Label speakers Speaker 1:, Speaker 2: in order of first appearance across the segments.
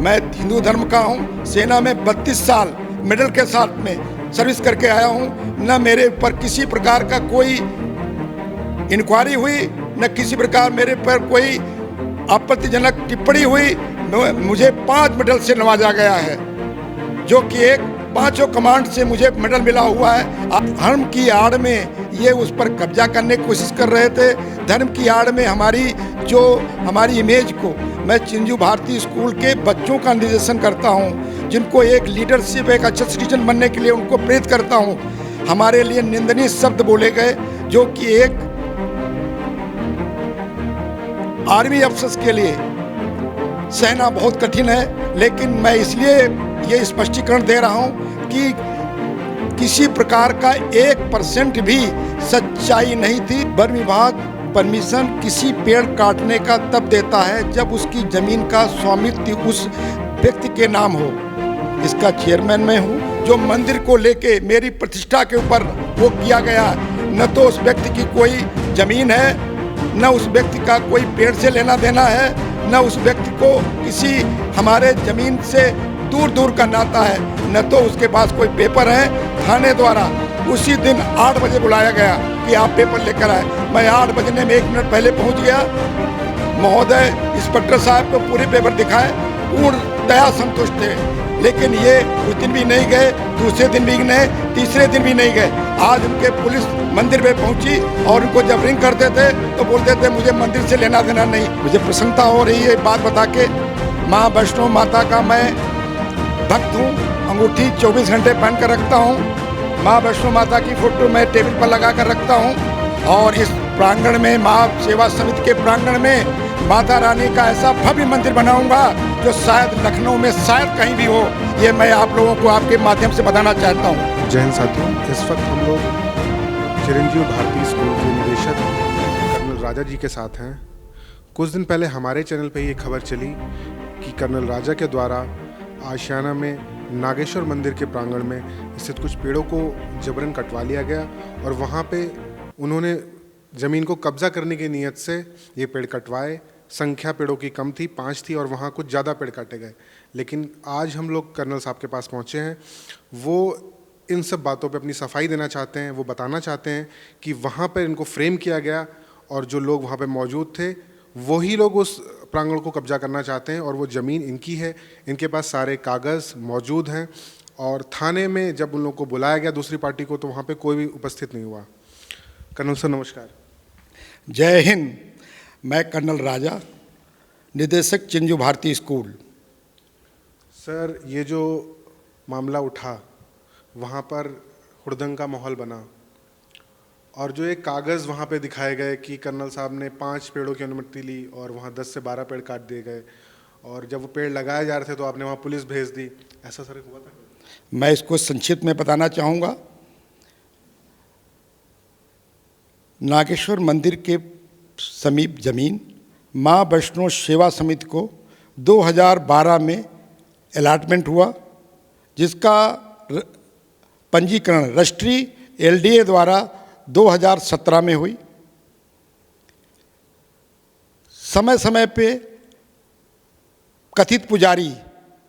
Speaker 1: मैं हिंदू धर्म का हूँ। सेना में 32 साल मेडल के साथ में सर्विस करके आया हूँ। न मेरे ऊपर किसी प्रकार का कोई इंक्वायरी हुई, न किसी प्रकार मेरे पर कोई आपत्तिजनक टिप्पणी हुई। मुझे 5 मेडल से नवाजा गया है, जो कि एक 5 कमांड से मुझे मेडल मिला हुआ है। धर्म की आड़ में ये उस पर कब्जा करने की कोशिश कर रहे थे। धर्म की आड़ में हमारी इमेज को, मैं चिंजू भारती स्कूल के बच्चों का निर्देशन करता हूँ, जिनको एक लीडरशिप, एक अच्छा सिटीजन बनने के लिए उनको प्रेरित करता हूँ। हमारे लिए निंदनीय शब्द बोले गए, जो कि एक आर्मी अफसर के लिए सहना बहुत कठिन है। लेकिन मैं इसलिए ये स्पष्टीकरण दे रहा हूँ कि किसी प्रकार का 1% भी सच्चाई नहीं थी। वन विभाग परमिशन किसी पेड़ काटने का तब देता है जब उसकी जमीन का स्वामित्व उस व्यक्ति के नाम हो। इसका चेयरमैन मैं हूँ। जो मंदिर को लेके मेरी प्रतिष्ठा के ऊपर वो किया गया, न तो उस व्यक्ति की कोई जमीन है, न उस व्यक्ति का कोई पेड़ से लेना देना है, न उस व्यक्ति को किसी हमारे जमीन से दूर दूर का नाता है, न तो उसके पास कोई पेपर है। थाने द्वारा उसी दिन 8 बजे बुलाया गया कि आप पेपर लेकर आए। मैं 8 बजने में 1 मिनट पहले पहुंच गया। महोदय इंस्पेक्टर साहब को पूरे पेपर दिखाए, पूर्णतया संतुष्ट थे। लेकिन ये उस दिन भी नहीं गए, दूसरे दिन भी नहीं, तीसरे दिन भी नहीं गए। आज उनके पुलिस मंदिर में पहुंची और उनको जब रिंग करते थे तो बोलते थे मुझे मंदिर से लेना देना नहीं। मुझे प्रसन्नता हो रही है बात बता के। माँ वैष्णो माता का मैं भक्त हूँ। अंगूठी 24 घंटे पहन कर रखता हूँ। माँ वैष्णो माता की फोटो मैं टेबल पर लगा कर रखता हूँ। और इस प्रांगण में, माँ सेवा समिति के प्रांगण में माता रानी का ऐसा भव्य मंदिर बनाऊंगा जो शायद लखनऊ में शायद कहीं भी हो। ये मैं आप लोगों को आपके माध्यम से बताना चाहता हूँ।
Speaker 2: जय हिंद साथियों, इस वक्त हम लोग चिरंजीव भारती स्कूल के निदेशक कर्नल राजा जी के साथ हैं। कुछ दिन पहले हमारे चैनल पर ये खबर चली कि कर्नल राजा के द्वारा आशियाना में नागेश्वर मंदिर के प्रांगण में स्थित कुछ पेड़ों को जबरन कटवा लिया गया और वहाँ पे उन्होंने ज़मीन को कब्जा करने की नीयत से ये पेड़ कटवाए। संख्या पेड़ों की कम थी, 5 थी और वहाँ कुछ ज़्यादा पेड़ काटे गए। लेकिन आज हम लोग कर्नल साहब के पास पहुँचे हैं। वो इन सब बातों पे अपनी सफाई देना चाहते हैं। वो बताना चाहते हैं कि वहाँ पर इनको फ्रेम किया गया और जो लोग वहाँ पे मौजूद थे वही लोग उस प्रांगण को कब्जा करना चाहते हैं और वो ज़मीन इनकी है। इनके पास सारे कागज़ मौजूद हैं और थाने में जब उन लोगों को बुलाया गया दूसरी पार्टी को तो वहाँ पे कोई भी उपस्थित नहीं हुआ। कर्नल सर नमस्कार।
Speaker 1: जय हिंद। मैं कर्नल राजा, निदेशक चिंजू भारती स्कूल।
Speaker 2: सर, ये जो मामला उठा वहाँ पर हुड़दंग का माहौल बना और जो एक कागज़ वहाँ पे दिखाए गए कि कर्नल साहब ने 5 पेड़ों की अनुमति ली और वहाँ 10 से 12 पेड़ काट दिए गए और जब वो पेड़ लगाए जा रहे थे तो आपने वहाँ पुलिस भेज दी, ऐसा सर हुआ था?
Speaker 1: मैं इसको संक्षिप्त में बताना चाहूँगा। नागेश्वर मंदिर के समीप ज़मीन माँ वैष्णो सेवा समिति को 2012 में अलॉटमेंट हुआ, जिसका पंजीकरण रजिस्ट्री LDA द्वारा 2017 में हुई। समय समय पे कथित पुजारी,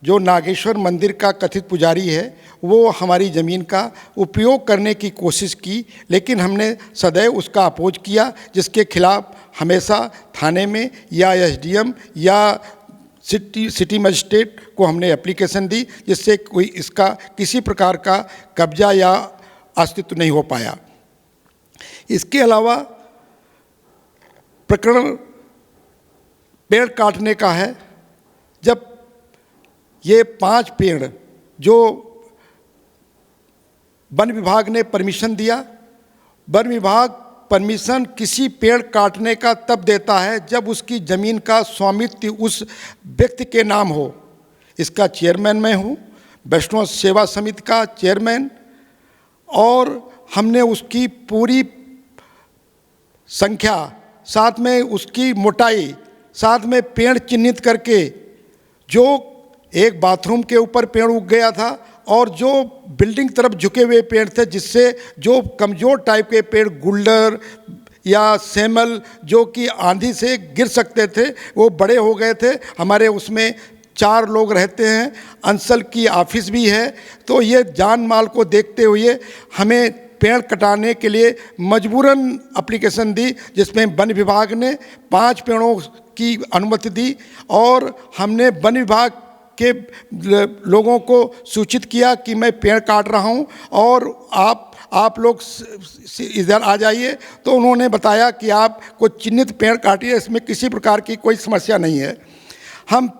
Speaker 1: जो नागेश्वर मंदिर का कथित पुजारी है, वो हमारी ज़मीन का उपयोग करने की कोशिश की, लेकिन हमने सदैव उसका अपोज किया, जिसके खिलाफ हमेशा थाने में या SDM या सिटी मजिस्ट्रेट को हमने एप्लीकेशन दी, जिससे कोई इसका किसी प्रकार का कब्जा या अस्तित्व नहीं हो पाया। इसके अलावा प्रकरण पेड़ काटने का है। जब ये 5 पेड़ जो वन विभाग ने परमिशन दिया, वन विभाग परमिशन किसी पेड़ काटने का तब देता है जब उसकी ज़मीन का स्वामित्व उस व्यक्ति के नाम हो। इसका चेयरमैन मैं हूँ, वैष्णो सेवा समिति का चेयरमैन, और हमने उसकी पूरी संख्या, साथ में उसकी मोटाई, साथ में पेड़ चिन्हित करके, जो एक बाथरूम के ऊपर पेड़ उग गया था और जो बिल्डिंग तरफ झुके हुए पेड़ थे, जिससे जो कमज़ोर टाइप के पेड़, गुल्डर या सेमल, जो कि आंधी से गिर सकते थे, वो बड़े हो गए थे। हमारे उसमें 4 लोग रहते हैं, अंचल की ऑफिस भी है। तो ये जान माल को देखते हुए हमें पेड़ कटाने के लिए मजबूरन एप्लीकेशन दी, जिसमें वन विभाग ने 5 पेड़ों की अनुमति दी और हमने वन विभाग के लोगों को सूचित किया कि मैं पेड़ काट रहा हूं और आप लोग इधर आ जाइए। तो उन्होंने बताया कि आप कुछ चिन्हित पेड़ काटिए, इसमें किसी प्रकार की कोई समस्या नहीं है। हम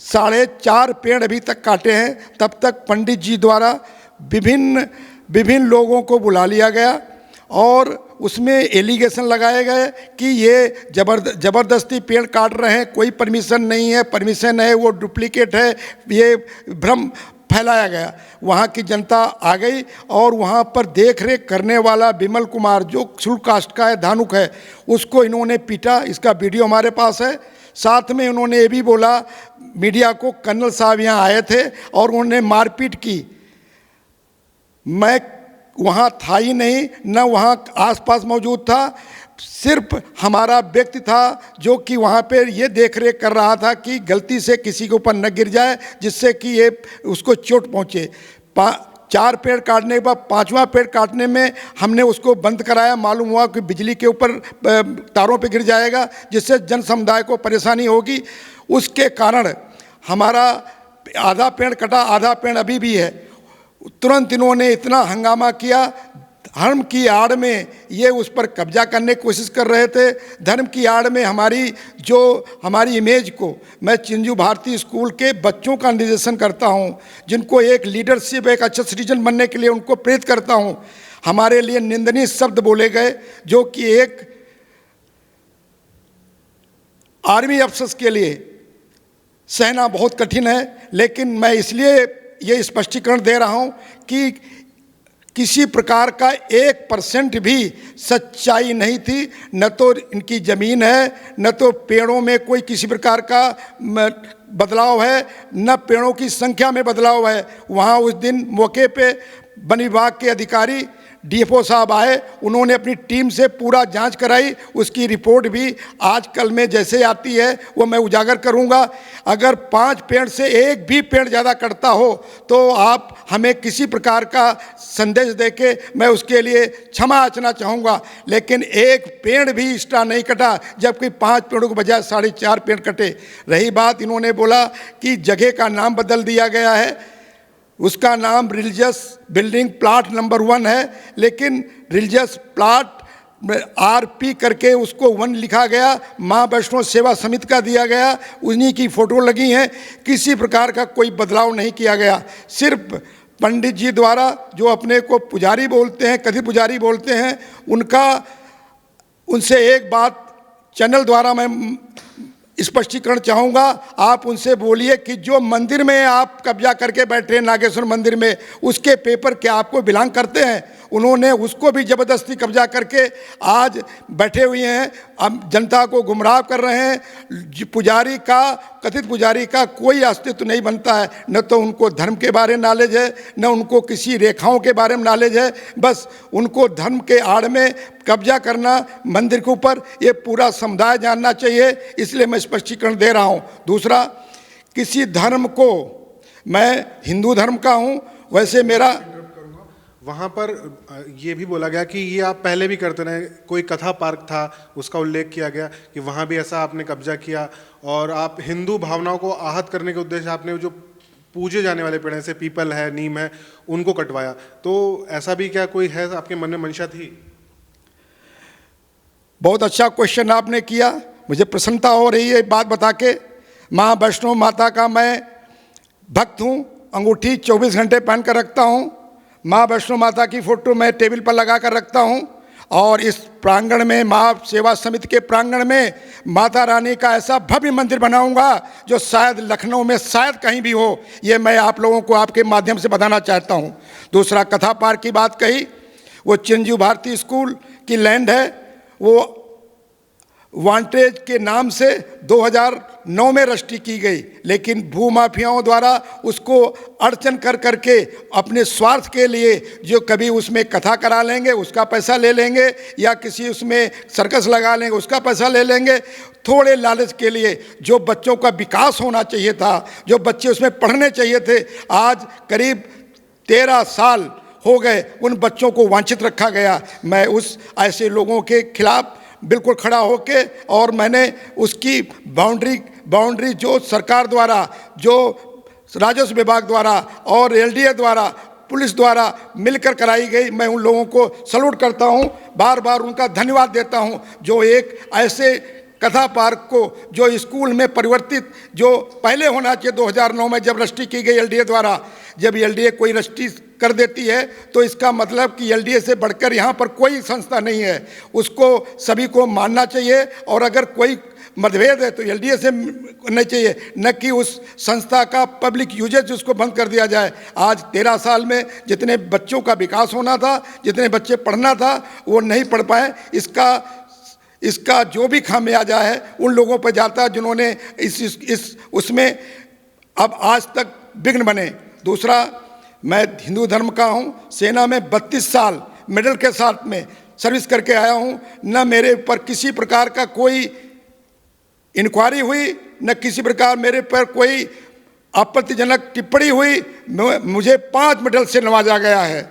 Speaker 1: 4.5 पेड़ अभी तक काटे हैं। तब तक पंडित जी द्वारा विभिन्न लोगों को बुला लिया गया और उसमें एलिगेशन लगाए गए कि ये ज़बरदस्ती पेड़ काट रहे हैं, कोई परमिशन नहीं है, परमिशन है वो डुप्लीकेट है, ये भ्रम फैलाया गया। वहाँ की जनता आ गई और वहाँ पर देख रेख करने वाला विमल कुमार जो शुल्क कास्ट का है, धानुक है, उसको इन्होंने पीटा। इसका वीडियो हमारे पास है। साथ में उन्होंने ये भी बोला मीडिया को, कर्नल साहब यहाँ आए थे और उन्होंने मारपीट की। मैं वहाँ था ही नहीं, न वहाँ आसपास मौजूद था, सिर्फ हमारा व्यक्ति था जो कि वहाँ पे ये देख रेख कर रहा था कि गलती से किसी के ऊपर न गिर जाए जिससे कि ये उसको चोट पहुँचे। 4 पेड़ काटने के बाद 5वां पेड़ काटने में हमने उसको बंद कराया। मालूम हुआ कि बिजली के ऊपर तारों पे गिर जाएगा जिससे जन समुदाय को परेशानी होगी। उसके कारण हमारा आधा पेड़ कटा, आधा पेड़ अभी भी है। तुरंत इन्होंने इतना हंगामा किया, धर्म की आड़ में ये उस पर कब्जा करने की कोशिश कर रहे थे। धर्म की आड़ में हमारी इमेज को, मैं चिरंजीव भारती स्कूल के बच्चों का निर्देशन करता हूं, जिनको एक लीडरशिप, एक अच्छा सिटीजन बनने के लिए उनको प्रेरित करता हूं। हमारे लिए निंदनीय शब्द बोले गए जो कि एक आर्मी अफसर के लिए सहना बहुत कठिन है। लेकिन मैं इसलिए ये स्पष्टीकरण दे रहा हूं कि किसी प्रकार का 1% भी सच्चाई नहीं थी। न तो इनकी ज़मीन है, न तो पेड़ों में कोई किसी प्रकार का बदलाव है, न पेड़ों की संख्या में बदलाव है। वहाँ उस दिन मौके पे वन विभाग के अधिकारी डीएफओ साहब आए, उन्होंने अपनी टीम से पूरा जांच कराई। उसकी रिपोर्ट भी आजकल में जैसे आती है वो मैं उजागर करूंगा। अगर 5 पेड़ से एक भी पेड़ ज़्यादा कटता हो तो आप हमें किसी प्रकार का संदेश देके मैं उसके लिए क्षमा याचना चाहूँगा। लेकिन एक पेड़ भी एक्स्ट्रा नहीं कटा, जबकि 5 पेड़ों के बजाय 4.5 पेड़ कटे। रही बात, इन्होंने बोला कि जगह का नाम बदल दिया गया है, उसका नाम रिलीजियस बिल्डिंग प्लाट नंबर 1 है, लेकिन रिलीजियस प्लाट आरपी करके उसको 1 लिखा गया, माँ वैष्णो सेवा समिति का दिया गया, उन्हीं की फ़ोटो लगी हैं। किसी प्रकार का कोई बदलाव नहीं किया गया। सिर्फ पंडित जी द्वारा, जो अपने को पुजारी बोलते हैं, कथित पुजारी बोलते हैं, उनसे एक बात चैनल द्वारा मैं स्पष्टीकरण चाहूँगा। आप उनसे बोलिए कि जो मंदिर में आप कब्जा करके बैठे हैं, नागेश्वर मंदिर में, उसके पेपर क्या आपको बिलोंग करते हैं? उन्होंने उसको भी ज़बरदस्ती कब्जा करके आज बैठे हुए हैं, अब जनता को गुमराह कर रहे हैं। पुजारी का, कथित पुजारी का कोई अस्तित्व नहीं बनता है। न तो उनको धर्म के बारे में नॉलेज है, न उनको किसी रेखाओं के बारे में नॉलेज है। बस उनको धर्म के आड़ में कब्जा करना मंदिर के ऊपर, ये पूरा समुदाय जानना चाहिए। इसलिए मैं स्पष्टीकरण दे रहा हूँ। दूसरा, किसी धर्म को, मैं हिंदू धर्म का हूँ, वैसे मेरा
Speaker 2: वहाँ पर ये भी बोला गया कि ये आप पहले भी करते रहे। कोई कथा पार्क था, उसका उल्लेख किया गया कि वहाँ भी ऐसा आपने कब्जा किया और आप हिंदू भावनाओं को आहत करने के उद्देश्य आपने जो पूजे जाने वाले पेड़, जैसे पीपल है, नीम है, उनको कटवाया। तो ऐसा भी क्या कोई है आपके मन में मंशा थी?
Speaker 1: बहुत अच्छा क्वेश्चन आपने किया, मुझे प्रसन्नता हो रही है बात बता के। माँ वैष्णो माता का मैं भक्त हूँ, अंगूठी 24 घंटे पहन कर रखता हूँ। माँ वैष्णो माता की फ़ोटो मैं टेबल पर लगा कर रखता हूँ और इस प्रांगण में, माँ सेवा समिति के प्रांगण में, माता रानी का ऐसा भव्य मंदिर बनाऊंगा जो शायद लखनऊ में शायद कहीं भी हो। ये मैं आप लोगों को आपके माध्यम से बताना चाहता हूँ। दूसरा, कथा पार्क की बात कही, वो चिरंजीव भारती स्कूल की लैंड है, वो वांटेज के नाम से 2009 में रजिस्ट्री की गई, लेकिन भूमाफियाओं द्वारा उसको अड़चन कर करके अपने स्वार्थ के लिए जो कभी उसमें कथा करा लेंगे उसका पैसा ले लेंगे, या किसी उसमें सर्कस लगा लेंगे उसका पैसा ले लेंगे, थोड़े लालच के लिए जो बच्चों का विकास होना चाहिए था, जो बच्चे उसमें पढ़ने चाहिए थे, आज करीब 13 साल हो गए उन बच्चों को वांछित रखा गया। मैं उस ऐसे लोगों के खिलाफ बिल्कुल खड़ा होके, और मैंने उसकी बाउंड्री जो सरकार द्वारा, जो राजस्व विभाग द्वारा और एलडीए द्वारा, पुलिस द्वारा मिलकर कराई गई, मैं उन लोगों को सैल्यूट करता हूं, बार बार उनका धन्यवाद देता हूं, जो एक ऐसे कथा पार्क को जो स्कूल में परिवर्तित, जो पहले होना चाहिए 2009 में जब रजिस्ट्री की गई एलडीए द्वारा, जब एलडीए कोई रजिस्ट्री कर देती है तो इसका मतलब कि एलडीए से बढ़कर यहाँ पर कोई संस्था नहीं है, उसको सभी को मानना चाहिए, और अगर कोई मतभेद है तो एलडीए से नहीं चाहिए, न कि उस संस्था का पब्लिक यूजेज उसको बंद कर दिया जाए। आज 13 साल में जितने बच्चों का विकास होना था, जितने बच्चे पढ़ना था, वो नहीं पढ़ पाए। इसका जो भी खामियाजा है उन लोगों पर जाता है जिन्होंने इस उसमें अब आज तक विघ्न बने। दूसरा, मैं हिंदू धर्म का हूँ, सेना में 32 साल मेडल के साथ में सर्विस करके आया हूँ, न मेरे ऊपर किसी प्रकार का कोई इंक्वायरी हुई, न किसी प्रकार मेरे पर कोई आपत्तिजनक टिप्पणी हुई। मुझे 5 मेडल से नवाजा गया है,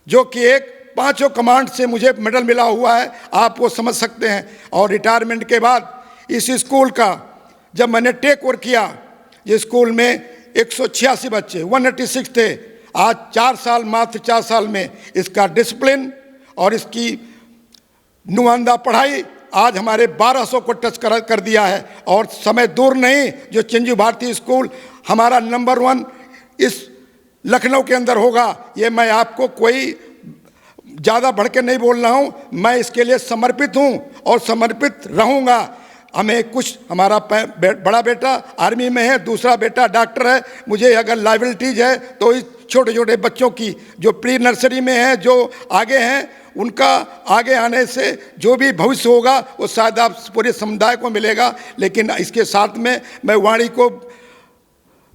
Speaker 1: जो कि एक 5 कमांड से मुझे मेडल मिला हुआ है, आप वो समझ सकते हैं। और रिटायरमेंट के बाद इस स्कूल का जब मैंने टेक ओवर किया, ये स्कूल में 186 बच्चे 186 थे, आज 4 साल, मात्र 4 साल में इसका डिसिप्लिन और इसकी नुमाइंदा पढ़ाई आज हमारे 1200 को टच कर दिया है। और समय दूर नहीं जो चिरंजीव भारती स्कूल हमारा नंबर 1 इस लखनऊ के अंदर होगा। ये मैं आपको कोई ज़्यादा बढ़ के नहीं बोल रहा हूँ, मैं इसके लिए समर्पित हूँ और समर्पित रहूँगा। हमें कुछ, हमारा बड़ा बेटा आर्मी में है, दूसरा बेटा डॉक्टर है, मुझे अगर लाइबिलिटीज है तो इस छोटे छोटे बच्चों की जो प्री नर्सरी में है, जो आगे हैं, उनका आगे आने से जो भी भविष्य होगा वो शायद आप पूरे समुदाय को मिलेगा। लेकिन इसके साथ में मैं वाणी को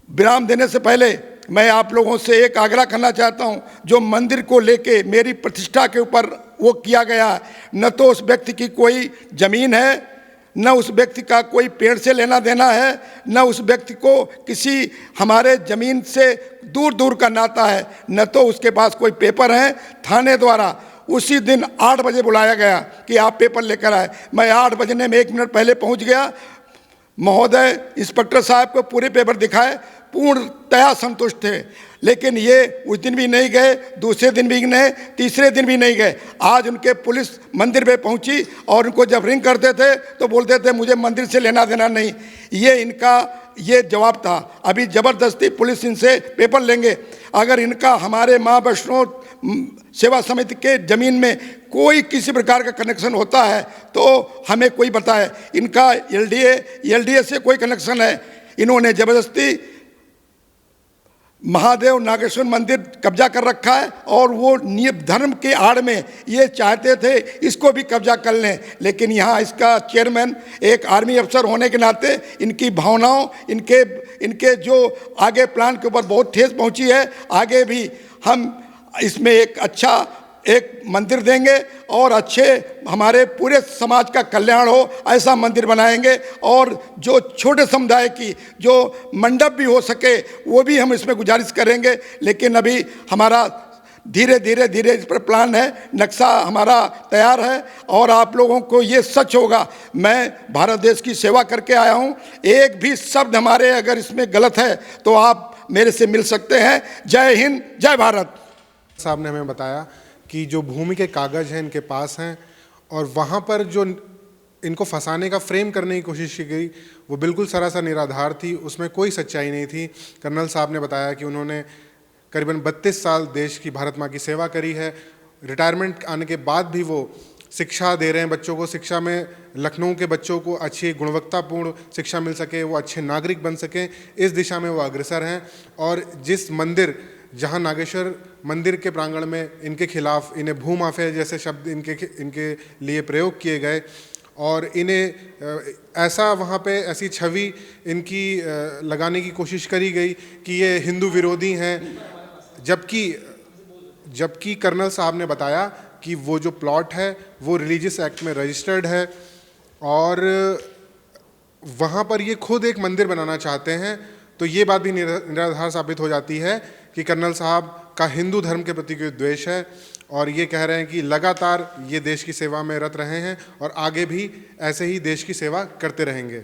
Speaker 1: विराम देने से पहले मैं आप लोगों से एक आग्रह करना चाहता हूं, जो मंदिर को लेके मेरी प्रतिष्ठा के ऊपर वो किया गया, न तो उस व्यक्ति की कोई ज़मीन है, न उस व्यक्ति का कोई पेड़ से लेना देना है, न उस व्यक्ति को किसी हमारे ज़मीन से दूर दूर का नाता है, न तो उसके पास कोई पेपर है। थाने द्वारा उसी दिन 8 बजे बुलाया गया कि आप पेपर लेकर आए। मैं 8 बजने में 1 मिनट पहले पहुंच गया। महोदय इंस्पेक्टर साहब को पूरे पेपर दिखाए, पूर्णतया संतुष्ट थे। लेकिन ये उस दिन भी नहीं गए, दूसरे दिन भी नहीं, तीसरे दिन भी नहीं गए। आज उनके पुलिस मंदिर पे पहुंची और उनको जब रिंग करते थे तो बोलते थे मुझे मंदिर से लेना देना नहीं। ये इनका ये जवाब था। अभी ज़बरदस्ती पुलिस इनसे पेपर लेंगे। अगर इनका हमारे माँ वैष्णो सेवा समिति के ज़मीन में कोई किसी प्रकार का कनेक्शन होता है तो हमें कोई बताए। इनका एलडीए से कोई कनेक्शन है। इन्होंने ज़बरदस्ती महादेव नागेश्वर मंदिर कब्जा कर रखा है और वो धर्म के आड़ में ये चाहते थे इसको भी कब्जा कर लें। लेकिन यहाँ इसका चेयरमैन एक आर्मी अफसर होने के नाते इनकी भावनाओं, इनके जो आगे प्लान के ऊपर बहुत ठेस पहुँची है। आगे भी हम इसमें एक मंदिर देंगे और अच्छे हमारे पूरे समाज का कल्याण हो ऐसा मंदिर बनाएंगे। और जो छोटे समुदाय की जो मंडप भी हो सके वो भी हम इसमें गुजारिश करेंगे। लेकिन अभी हमारा धीरे धीरे इस पर प्लान है, नक्शा हमारा तैयार है। और आप लोगों को ये सच होगा, मैं भारत देश की सेवा करके आया हूँ, एक भी शब्द हमारे अगर इसमें गलत है तो आप मेरे से मिल सकते हैं। जय हिंद, जय भारत।
Speaker 2: साहब ने हमें बताया कि जो भूमि के कागज़ हैं इनके पास हैं और वहाँ पर जो इनको फंसाने का फ्रेम करने की कोशिश की गई वो बिल्कुल सरासर निराधार थी, उसमें कोई सच्चाई नहीं थी। कर्नल साहब ने बताया कि उन्होंने करीबन 32 साल देश की भारत माँ की सेवा करी है। रिटायरमेंट आने के बाद भी वो शिक्षा दे रहे हैं बच्चों को। शिक्षा में लखनऊ के बच्चों को अच्छी गुणवत्तापूर्ण शिक्षा मिल सके, वो अच्छे नागरिक बन सकें, इस दिशा में वो अग्रसर हैं। और जिस मंदिर, जहां नागेश्वर मंदिर के प्रांगण में इनके खिलाफ, इन्हें भूमाफिया जैसे शब्द इनके लिए प्रयोग किए गए, और इन्हें ऐसा वहाँ पे ऐसी छवि इनकी लगाने की कोशिश करी गई कि ये हिंदू विरोधी हैं, जबकि कर्नल साहब ने बताया कि वो जो प्लॉट है वो रिलीजियस एक्ट में रजिस्टर्ड है और वहाँ पर ये खुद एक मंदिर बनाना चाहते हैं। तो ये बात भी निराधार साबित हो जाती है कि कर्नल साहब का हिंदू धर्म के प्रति कोई द्वेष है और ये कह रहे हैं कि लगातार ये देश की सेवा में रत रहे हैं और आगे भी ऐसे ही देश की सेवा करते रहेंगे।